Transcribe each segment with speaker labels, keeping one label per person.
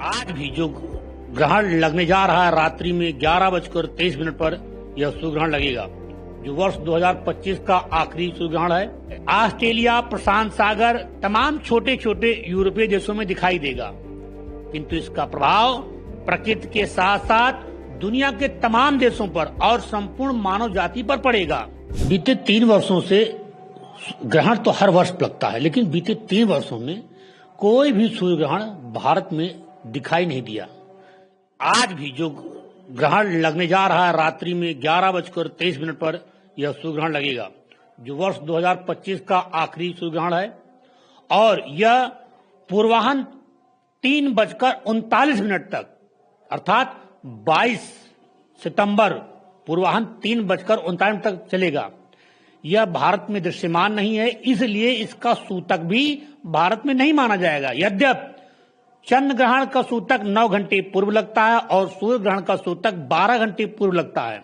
Speaker 1: आज भी जो ग्रहण लगने जा रहा है रात्रि में 11:23 पर यह सूर्यग्रहण लगेगा, जो वर्ष 2025 का आखिरी सूर्यग्रहण है। ऑस्ट्रेलिया, प्रशांत सागर, तमाम छोटे छोटे यूरोपीय देशों में दिखाई देगा, किंतु इसका प्रभाव प्रकृति के साथ साथ दुनिया के तमाम देशों पर और संपूर्ण मानव जाति पर पड़ेगा। बीते 3 वर्षों से ग्रहण तो हर वर्ष लगता है, लेकिन बीते 3 वर्षों में कोई भी सूर्य ग्रहण भारत में दिखाई नहीं दिया। आज भी जो ग्रहण लगने जा रहा है रात्रि में 11:23 पर यह सूर्य ग्रहण लगेगा, जो वर्ष 2025 का आखिरी सूर्य ग्रहण है, और यह पूर्वाह्न 3:39 तक अर्थात 22 सितंबर पूर्वाह्न 3:39 तक चलेगा। यह भारत में दृश्यमान नहीं है, इसलिए इसका सूतक भी भारत में नहीं माना जाएगा। यद्यपि चंद्र ग्रहण का सूतक 9 घंटे पूर्व लगता है और सूर्य ग्रहण का सूतक 12 घंटे पूर्व लगता है,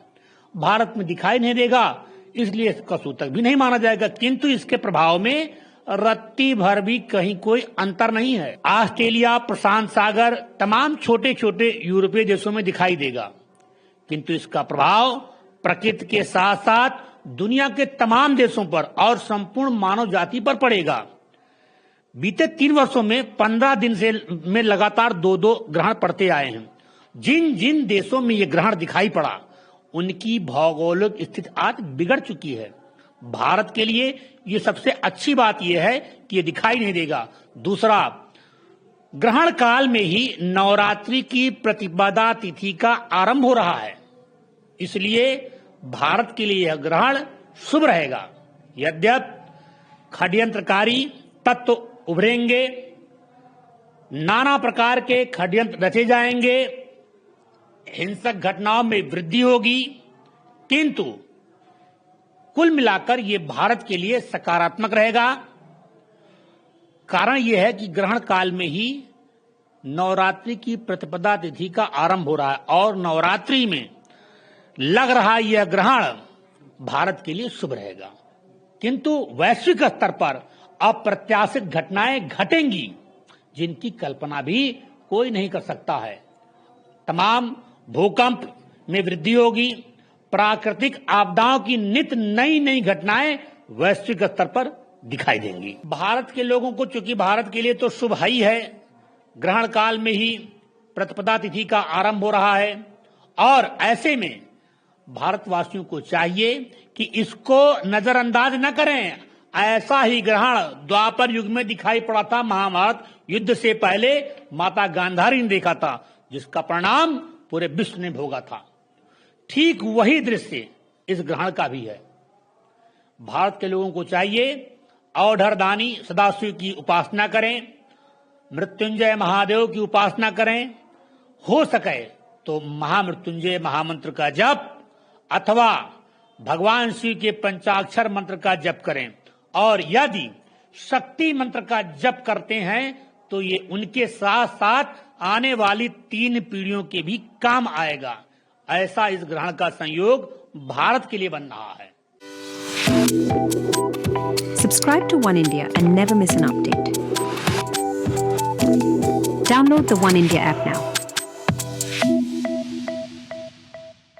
Speaker 1: भारत में दिखाई नहीं देगा, इसलिए इसका सूतक भी नहीं माना जाएगा। किंतु इसके प्रभाव में रत्ती भर भी कहीं कोई अंतर नहीं है। ऑस्ट्रेलिया, प्रशांत सागर, तमाम छोटे छोटे यूरोपीय देशों में दिखाई देगा, किंतु इसका प्रभाव प्रकृति के साथ साथ दुनिया के तमाम देशों पर और संपूर्ण मानव जाति पर पड़ेगा। बीते 3 वर्षों में 15 दिन से में लगातार 2-2 ग्रहण पड़ते आए हैं। जिन जिन देशों में ये ग्रहण दिखाई पड़ा, उनकी भौगोलिक स्थिति आज बिगड़ चुकी है। भारत के लिए ये सबसे अच्छी बात यह है कि ये दिखाई नहीं देगा। दूसरा, ग्रहण काल में ही नवरात्रि की प्रतिपदा तिथि का आरंभ हो रहा है, इसलिए भारत के लिए यह ग्रहण शुभ रहेगा। यद्यपि षड्यंत्रकारी तत्व उभरेंगे, नाना प्रकार के षड्यंत्र रचे जाएंगे, हिंसक घटनाओं में वृद्धि होगी, किंतु कुल मिलाकर ये भारत के लिए सकारात्मक रहेगा। कारण यह है कि ग्रहण काल में ही नवरात्रि की प्रतिपदा तिथि का आरंभ हो रहा है और नवरात्रि में लग रहा यह ग्रहण भारत के लिए शुभ रहेगा। किंतु वैश्विक स्तर पर अप्रत्याशित घटनाएं घटेंगी, जिनकी कल्पना भी कोई नहीं कर सकता है। तमाम भूकंप में वृद्धि होगी, प्राकृतिक आपदाओं की नित नई नई घटनाएं वैश्विक स्तर पर दिखाई देंगी। भारत के लोगों को, चूंकि भारत के लिए तो शुभ ही है, ग्रहण काल में ही प्रतिपदा तिथि का आरंभ हो रहा है, और ऐसे में भारतवासियों को चाहिए कि इसको नजरअंदाज न करें। ऐसा ही ग्रहण द्वापर युग में दिखाई पड़ा था, महाभारत युद्ध से पहले माता गांधारी ने देखा था, जिसका परिणाम पूरे विश्व ने भोगा था। ठीक वही दृश्य इस ग्रहण का भी है। भारत के लोगों को चाहिए औढ़रदानी सदाशिव की उपासना करें, मृत्युंजय महादेव की उपासना करें, हो सके तो महामृत्युंजय महामंत्र का जप अथवा भगवान शिव के पंचाक्षर मंत्र का जप करें, और यदि शक्ति मंत्र का जप करते हैं तो ये उनके साथ साथ आने वाली 3 पीढ़ियों के भी काम आएगा। ऐसा इस ग्रहण का संयोग भारत के लिए बन रहा है।
Speaker 2: Subscribe to One India and never miss an update. Download the One India app now.